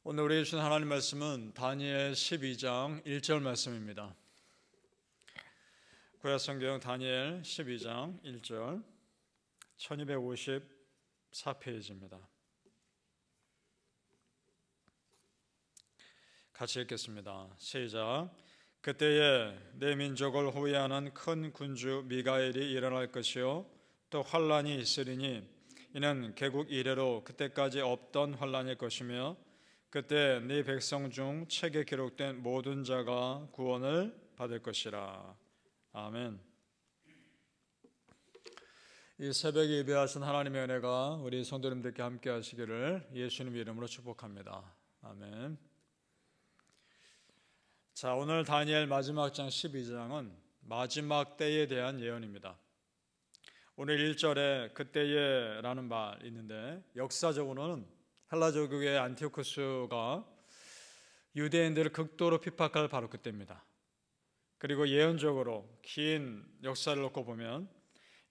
오늘 우리에게 주신 하나님 말씀은 다니엘 12장 1절 말씀입니다. 구약성경 다니엘 12장 1절 1254페이지입니다. 같이 읽겠습니다. 시작. 그때에 내 민족을 호위하는 큰 군주 미가엘이 일어날 것이요 또 환란이 있으리니 이는 개국 이래로 그때까지 없던 환란일 것이며 그때 네 백성 중 책에 기록된 모든 자가 구원을 받을 것이라. 아멘. 이 새벽에 예배하신 하나님의 은혜가 우리 성도님들께 함께 하시기를 예수님 이름으로 축복합니다. 아멘. 자, 오늘 다니엘 마지막 장 12장은 마지막 때에 대한 예언입니다. 오늘 1절에 그때에 라는 말이 있는데 역사적으로는 헬라 제국의 안티오쿠스가 유대인들을 극도로 핍박할 바로 그때입니다. 그리고 예언적으로 긴 역사를 놓고 보면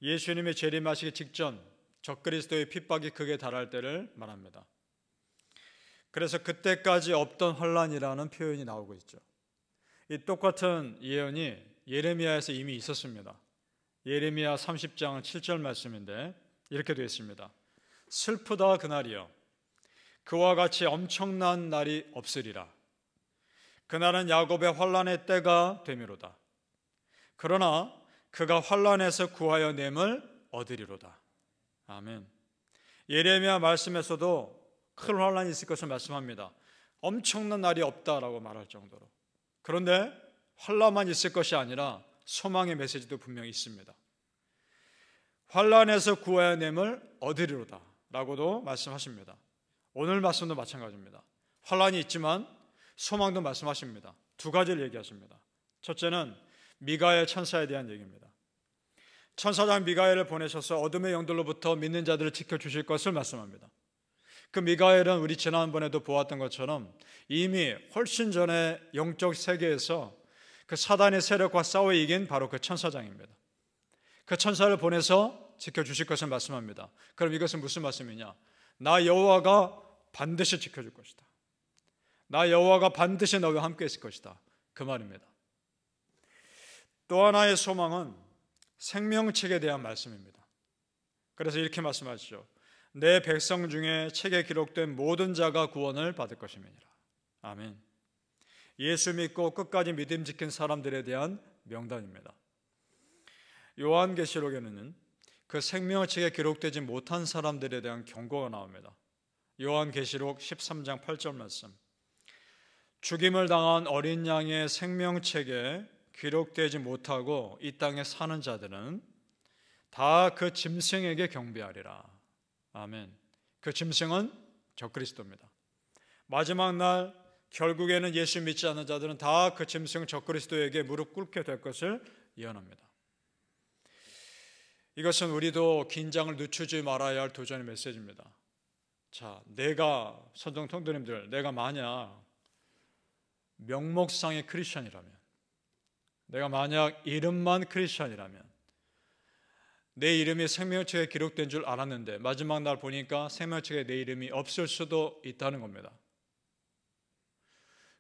예수님의 재림하시기 직전 적그리스도의 핍박이 극에 달할 때를 말합니다. 그래서 그때까지 없던 환란이라는 표현이 나오고 있죠. 이 똑같은 예언이 예레미야에서 이미 있었습니다. 예레미야 30장 7절 말씀인데 이렇게 되어 있습니다. 슬프다 그날이여 그와 같이 엄청난 날이 없으리라. 그날은 야곱의 환란의 때가 되미로다. 그러나 그가 환란에서 구하여 냄을 얻으리로다. 아멘. 예레미야 말씀에서도 큰 환란이 있을 것을 말씀합니다. 엄청난 날이 없다라고 말할 정도로. 그런데 환란만 있을 것이 아니라 소망의 메시지도 분명히 있습니다. 환란에서 구하여 냄을 얻으리로다 라고도 말씀하십니다. 오늘 말씀도 마찬가지입니다. 환란이 있지만 소망도 말씀하십니다. 두 가지를 얘기하십니다. 첫째는 미가엘 천사에 대한 얘기입니다. 천사장 미가엘을 보내셔서 어둠의 영들로부터 믿는 자들을 지켜주실 것을 말씀합니다. 그 미가엘은 우리 지난번에도 보았던 것처럼 이미 훨씬 전에 영적 세계에서 그 사단의 세력과 싸워 이긴 바로 그 천사장입니다. 그 천사를 보내서 지켜주실 것을 말씀합니다. 그럼 이것은 무슨 말씀이냐? 나 여호와가 반드시 지켜줄 것이다. 나 여호와가 반드시 너와 함께 있을 것이다. 그 말입니다. 또 하나의 소망은 생명책에 대한 말씀입니다. 그래서 이렇게 말씀하시죠. 내 백성 중에 책에 기록된 모든 자가 구원을 받을 것임이니라. 아멘. 예수 믿고 끝까지 믿음 지킨 사람들에 대한 명단입니다. 요한계시록에는 그 생명책에 기록되지 못한 사람들에 대한 경고가 나옵니다. 요한계시록 13장 8절 말씀. 죽임을 당한 어린 양의 생명책에 기록되지 못하고 이 땅에 사는 자들은 다 그 짐승에게 경배하리라. 아멘. 그 짐승은 적그리스도입니다. 마지막 날 결국에는 예수 믿지 않는 자들은 다 그 짐승 적그리스도에게 무릎 꿇게 될 것을 예언합니다. 이것은 우리도 긴장을 늦추지 말아야 할 도전의 메시지입니다. 자, 내가 성도님들, 내가 만약 명목상의 크리스천이라면, 내가 만약 이름만 크리스천이라면, 내 이름이 생명책에 기록된 줄 알았는데 마지막 날 보니까 생명책에 내 이름이 없을 수도 있다는 겁니다.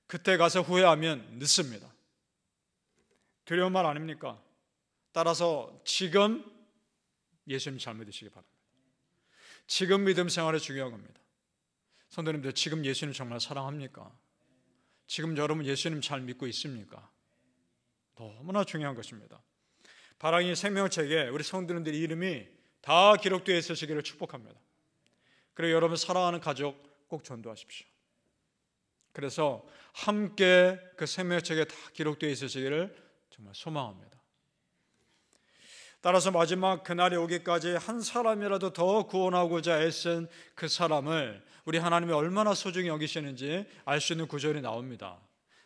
그때 가서 후회하면 늦습니다. 두려운 말 아닙니까? 따라서 지금 예수님 잘 믿으시기 바랍니다. 지금 믿음 생활이 중요한 겁니다. 성도님들, 지금 예수님 정말 사랑합니까? 지금 여러분 예수님 잘 믿고 있습니까? 너무나 중요한 것입니다. 바라기 생명책에 우리 성도님들 이름이 다 기록되어 있으시기를 축복합니다. 그리고 여러분 사랑하는 가족 꼭 전도하십시오. 그래서 함께 그 생명책에 다 기록되어 있으시기를 정말 소망합니다. 따라서 마지막 그날이 오기까지 한 사람이라도 더 구원하고자 애쓴 그 사람을 우리 하나님이 얼마나 소중히 여기시는지 알 수 있는 구절이 나옵니다.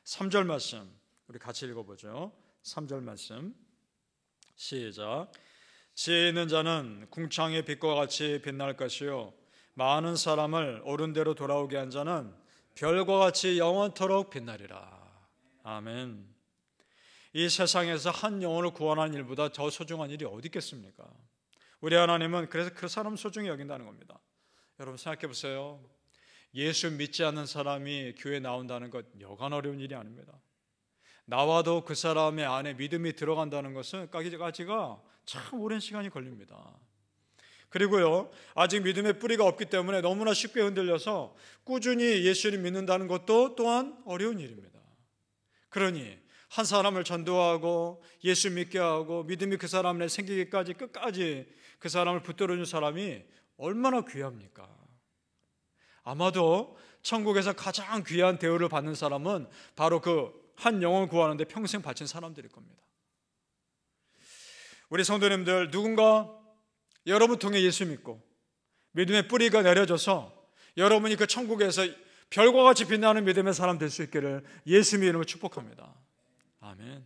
3절 말씀 우리 같이 읽어보죠. 3절 말씀 시작. 지혜 있는 자는 궁창의 빛과 같이 빛날 것이요 많은 사람을 옳은 대로 돌아오게 한 자는 별과 같이 영원토록 빛나리라. 아멘. 이 세상에서 한 영혼을 구원하는 일보다 더 소중한 일이 어디 있겠습니까? 우리 하나님은 그래서 그 사람 소중히 여긴다는 겁니다. 여러분 생각해 보세요. 예수 믿지 않는 사람이 교회에 나온다는 것 여간 어려운 일이 아닙니다. 나와도 그 사람의 안에 믿음이 들어간다는 것은 까지가 참 오랜 시간이 걸립니다. 그리고요, 아직 믿음의 뿌리가 없기 때문에 너무나 쉽게 흔들려서 꾸준히 예수를 믿는다는 것도 또한 어려운 일입니다. 그러니 한 사람을 전도하고 예수 믿게 하고 믿음이 그 사람 안에 생기기까지 끝까지 그 사람을 붙들어준 사람이 얼마나 귀합니까? 아마도 천국에서 가장 귀한 대우를 받는 사람은 바로 그 한 영혼을 구하는데 평생 바친 사람들일 겁니다. 우리 성도님들, 누군가 여러분 통해 예수 믿고 믿음의 뿌리가 내려져서 여러분이 그 천국에서 별과 같이 빛나는 믿음의 사람 될 수 있기를 예수님의 이름으로 축복합니다. 아멘.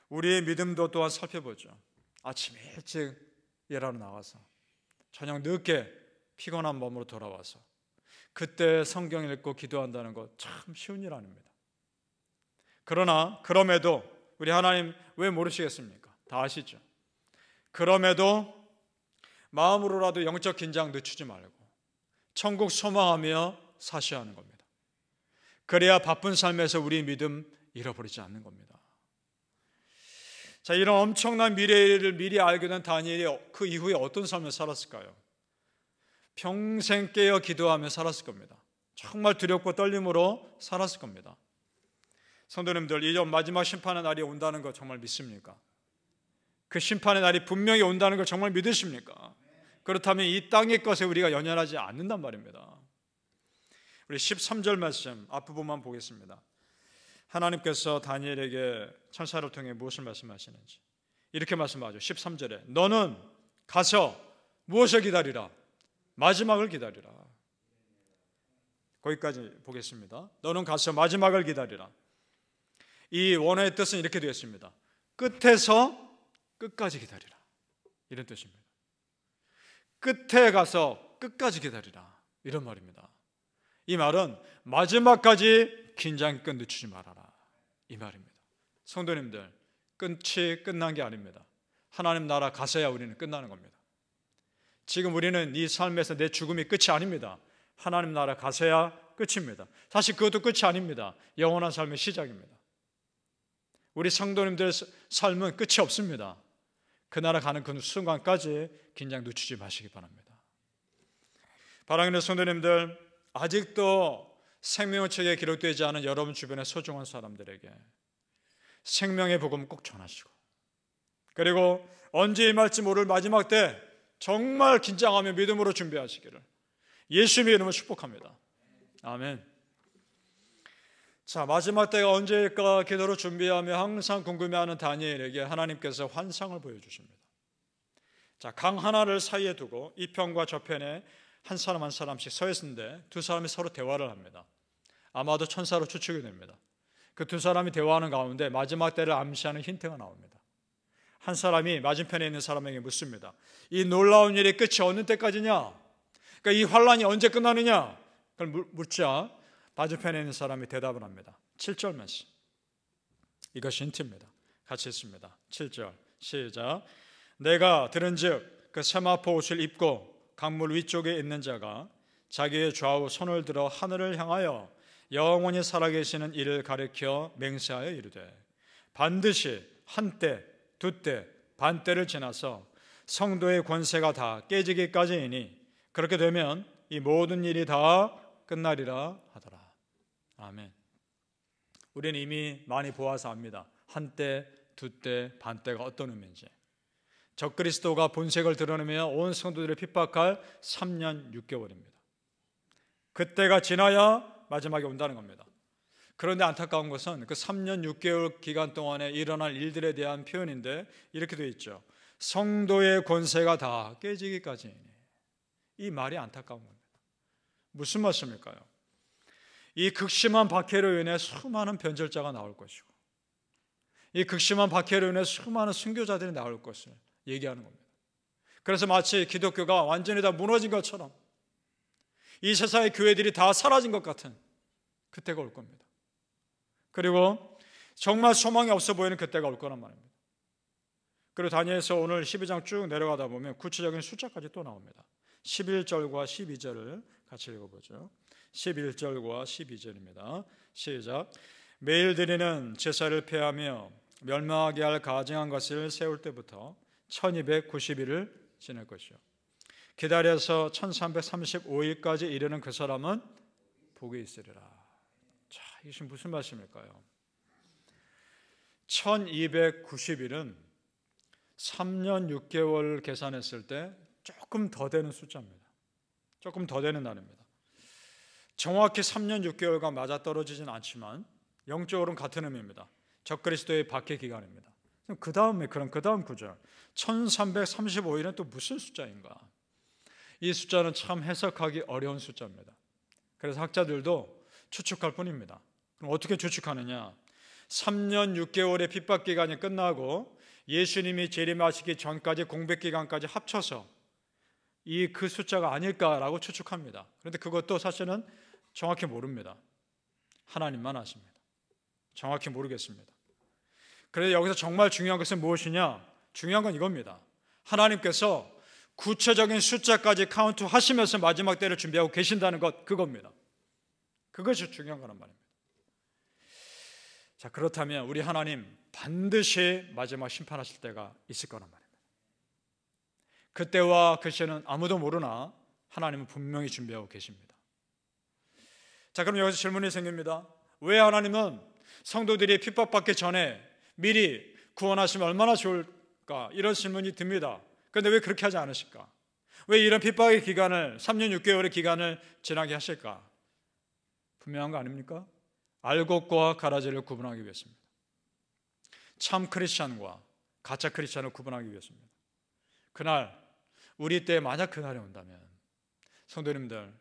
우리의 믿음도 또한 살펴보죠. 아침 일찍 일하러 나가서 저녁 늦게 피곤한 몸으로 돌아와서 그때 성경 읽고 기도한다는 것 참 쉬운 일 아닙니다. 그러나 그럼에도 우리 하나님 왜 모르시겠습니까? 다 아시죠? 그럼에도 마음으로라도 영적 긴장 늦추지 말고 천국 소망하며 사셔야 하는 겁니다. 그래야 바쁜 삶에서 우리 믿음 잃어버리지 않는 겁니다. 자, 이런 엄청난 미래를 미리 알게 된 다니엘이 그 이후에 어떤 삶을 살았을까요? 평생 깨어 기도하며 살았을 겁니다. 정말 두렵고 떨림으로 살았을 겁니다. 성도님들, 이제 마지막 심판의 날이 온다는 거 정말 믿습니까? 그 심판의 날이 분명히 온다는 걸 정말 믿으십니까? 그렇다면 이 땅의 것에 우리가 연연하지 않는단 말입니다. 우리 13절 말씀 앞부분만 보겠습니다. 하나님께서 다니엘에게 천사를 통해 무엇을 말씀하시는지 이렇게 말씀하죠. 13절에 너는 가서 무엇을 기다리라? 마지막을 기다리라. 거기까지 보겠습니다. 너는 가서 마지막을 기다리라. 이 원어의 뜻은 이렇게 되어 있습니다. 끝에서 끝까지 기다리라. 이런 뜻입니다. 끝에 가서 끝까지 기다리라. 이런 말입니다. 이 말은 마지막까지 긴장껏 늦추지 말아라. 이 말입니다. 성도님들, 끝이 끝난 게 아닙니다. 하나님 나라 가서야 우리는 끝나는 겁니다. 지금 우리는 이 삶에서 내 죽음이 끝이 아닙니다. 하나님 나라 가서야 끝입니다. 사실 그것도 끝이 아닙니다. 영원한 삶의 시작입니다. 우리 성도님들의 삶은 끝이 없습니다. 그 나라 가는 그 순간까지 긴장 늦추지 마시기 바랍니다. 사랑하는 성도님들, 아직도 생명의 책에 기록되지 않은 여러분 주변의 소중한 사람들에게 생명의 복음 꼭 전하시고, 그리고 언제 임할지 모를 마지막 때 정말 긴장하며 믿음으로 준비하시기를 예수님의 이름으로 축복합니다. 아멘. 자, 마지막 때가 언제일까 기도로 준비하며 항상 궁금해하는 다니엘에게 하나님께서 환상을 보여주십니다. 자, 강 하나를 사이에 두고 이 편과 저 편에 한 사람 한 사람씩 서 있는데 두 사람이 서로 대화를 합니다. 아마도 천사로 추측이 됩니다. 그 두 사람이 대화하는 가운데 마지막 때를 암시하는 힌트가 나옵니다. 한 사람이 맞은편에 있는 사람에게 묻습니다. 이 놀라운 일이 끝이 어느 때까지냐? 그러니까 이 환란이 언제 끝나느냐? 그걸 묻자 맞은편에 있는 사람이 대답을 합니다. 7절 말씀. 이것이 힌트입니다. 같이 읽습니다. 7절 시작. 내가 들은즉 그 세마포 옷을 입고 강물 위쪽에 있는 자가 자기의 좌우 손을 들어 하늘을 향하여 영원히 살아계시는 이를 가리켜 맹세하여 이르되 반드시 한때 두때 반때를 지나서 성도의 권세가 다 깨지기까지이니 그렇게 되면 이 모든 일이 다 끝나리라 하더라. 아멘. 우리는 이미 많이 보아서 압니다. 한때, 두때, 반때가 어떤 의미인지. 적그리스도가 본색을 드러내며 온 성도들을 핍박할 3년 6개월입니다. 그때가 지나야 마지막에 온다는 겁니다. 그런데 안타까운 것은 그 3년 6개월 기간 동안에 일어날 일들에 대한 표현인데 이렇게 되어 있죠. 성도의 권세가 다 깨지기까지이니. 이 말이 안타까운 겁니다. 무슨 말씀일까요? 이 극심한 박해로 인해 수많은 변절자가 나올 것이고 이 극심한 박해로 인해 수많은 순교자들이 나올 것을 얘기하는 겁니다. 그래서 마치 기독교가 완전히 다 무너진 것처럼 이 세상의 교회들이 다 사라진 것 같은 그때가 올 겁니다. 그리고 정말 소망이 없어 보이는 그때가 올 거란 말입니다. 그리고 다니엘서 오늘 12장 쭉 내려가다 보면 구체적인 숫자까지 또 나옵니다. 11절과 12절을 같이 읽어보죠. 11절과 12절입니다. 시작. 매일 드리는 제사를 폐하며 멸망하게 할 가증한 것을 세울 때부터 1290일을 지낼 것이요 기다려서 1335일까지 이르는 그 사람은 복이 있으리라. 자, 이것이 무슨 말씀일까요? 1290일은 3년 6개월 계산했을 때 조금 더 되는 숫자입니다. 조금 더 되는 날입니다. 정확히 3년 6개월과 맞아떨어지진 않지만 영적으로는 같은 의미입니다. 적그리스도의 박해 기간입니다. 그 다음 구절 1335일은 또 무슨 숫자인가? 이 숫자는 참 해석하기 어려운 숫자입니다. 그래서 학자들도 추측할 뿐입니다. 그럼 어떻게 추측하느냐? 3년 6개월의 핍박 기간이 끝나고 예수님이 재림하시기 전까지 공백 기간까지 합쳐서 그 숫자가 아닐까라고 추측합니다. 그런데 그것도 사실은 정확히 모릅니다. 하나님만 아십니다. 정확히 모르겠습니다. 그래서 여기서 정말 중요한 것은 무엇이냐? 중요한 건 이겁니다. 하나님께서 구체적인 숫자까지 카운트 하시면서 마지막 때를 준비하고 계신다는 것, 그겁니다. 그것이 중요한 거란 말입니다. 자, 그렇다면 우리 하나님 반드시 마지막 심판하실 때가 있을 거란 말입니다. 그때와 그 시는 아무도 모르나 하나님은 분명히 준비하고 계십니다. 자, 그럼 여기서 질문이 생깁니다. 왜 하나님은 성도들이 핍박받기 전에 미리 구원하시면 얼마나 좋을까? 이런 질문이 듭니다. 그런데 왜 그렇게 하지 않으실까? 왜 이런 핍박의 기간을 3년 6개월의 기간을 지나게 하실까? 분명한 거 아닙니까? 알곡과 가라지를 구분하기 위해서입니다. 참 크리스찬과 가짜 크리스찬을 구분하기 위해서입니다. 그날 우리 때에 만약 그날이 온다면 성도님들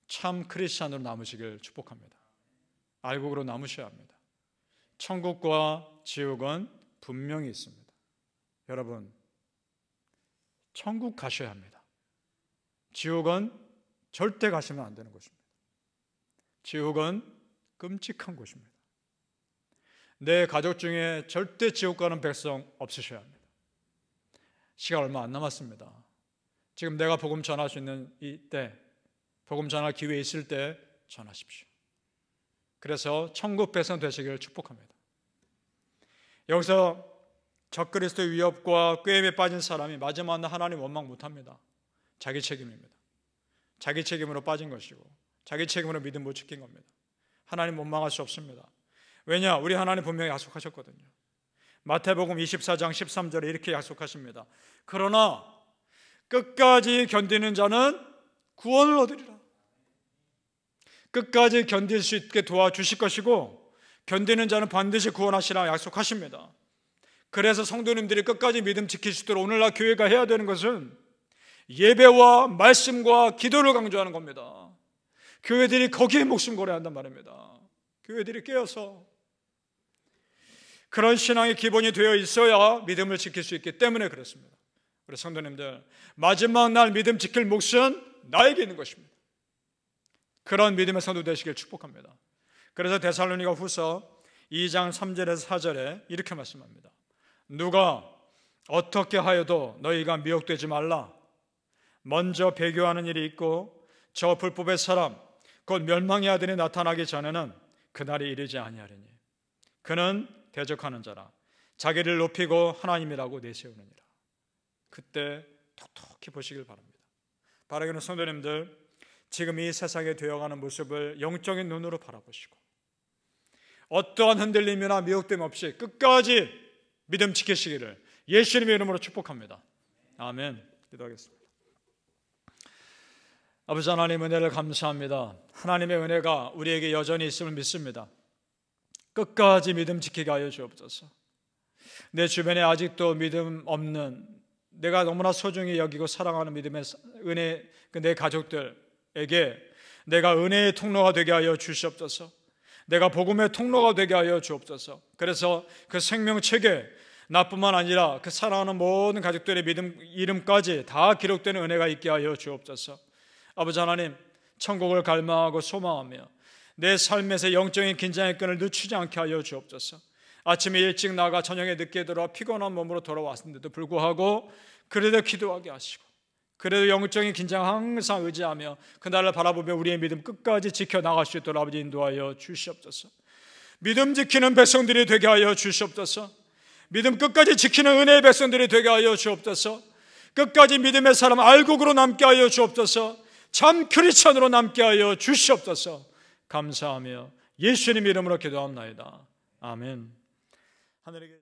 참 크리스찬으로 남으시길 축복합니다. 알곡으로 남으셔야 합니다. 천국과 지옥은 분명히 있습니다. 여러분, 천국 가셔야 합니다. 지옥은 절대 가시면 안 되는 곳입니다. 지옥은 끔찍한 곳입니다. 내 가족 중에 절대 지옥 가는 백성 없으셔야 합니다. 시간 얼마 안 남았습니다. 지금 내가 복음 전할 수 있는 이때, 복음 전할 기회 있을 때 전하십시오. 그래서 천국 백성 되시기를 축복합니다. 여기서 적그리스도의 위협과 꾀임에 빠진 사람이 마지막 날 하나님 원망 못합니다. 자기 책임입니다. 자기 책임으로 빠진 것이고 자기 책임으로 믿음 못 지킨 겁니다. 하나님 원망할 수 없습니다. 왜냐? 우리 하나님 분명히 약속하셨거든요. 마태복음 24장 13절에 이렇게 약속하십니다. 그러나 끝까지 견디는 자는 구원을 얻으리라. 끝까지 견딜 수 있게 도와주실 것이고 견디는 자는 반드시 구원하시라 약속하십니다. 그래서 성도님들이 끝까지 믿음 지킬 수 있도록 오늘날 교회가 해야 되는 것은 예배와 말씀과 기도를 강조하는 겁니다. 교회들이 거기에 목숨 걸어야 한단 말입니다. 교회들이 깨어서 그런 신앙의 기본이 되어 있어야 믿음을 지킬 수 있기 때문에 그렇습니다. 우리 성도님들, 마지막 날 믿음 지킬 몫은 나에게 있는 것입니다. 그런 믿음의 성도 되시길 축복합니다. 그래서 데살로니가 후서 2장 3절에서 4절에 이렇게 말씀합니다. 누가 어떻게 하여도 너희가 미혹되지 말라. 먼저 배교하는 일이 있고 저 불법의 사람 곧 멸망의 아들이 나타나기 전에는 그날이 이르지 아니하리니 그는 대적하는 자라 자기를 높이고 하나님이라고 내세우느니라. 그때 톡톡히 보시길 바랍니다. 바라기는 성도님들, 지금 이 세상에 되어가는 모습을 영적인 눈으로 바라보시고 어떠한 흔들림이나 미혹됨 없이 끝까지 믿음 지키시기를 예수님의 이름으로 축복합니다. 아멘. 기도하겠습니다. 아버지 하나님, 은혜를 감사합니다. 하나님의 은혜가 우리에게 여전히 있음을 믿습니다. 끝까지 믿음 지키게 하여 주옵소서. 내 주변에 아직도 믿음 없는, 내가 너무나 소중히 여기고 사랑하는 믿음의 은혜, 내 가족들에게 내가 은혜의 통로가 되게 하여 주시옵소서. 내가 복음의 통로가 되게 하여 주옵소서. 그래서 그 생명책에 나뿐만 아니라 그 사랑하는 모든 가족들의 믿음 이름까지 다 기록되는 은혜가 있게 하여 주옵소서. 아버지 하나님, 천국을 갈망하고 소망하며 내 삶에서 영적인 긴장의 끈을 늦추지 않게 하여 주옵소서. 아침에 일찍 나가 저녁에 늦게 들어와 피곤한 몸으로 돌아왔는데도 불구하고 그래도 기도하게 하시고 그래도 영적인 긴장 항상 의지하며 그날을 바라보며 우리의 믿음 끝까지 지켜나갈 수 있도록 아버지 인도하여 주시옵소서. 믿음 지키는 백성들이 되게 하여 주시옵소서. 믿음 끝까지 지키는 은혜의 백성들이 되게 하여 주옵소서. 끝까지 믿음의 사람 알곡으로 남게 하여 주옵소서. 참 크리스천으로 남게 하여 주시옵소서. 감사하며 예수님 이름으로 기도합나이다. 아멘. 하늘에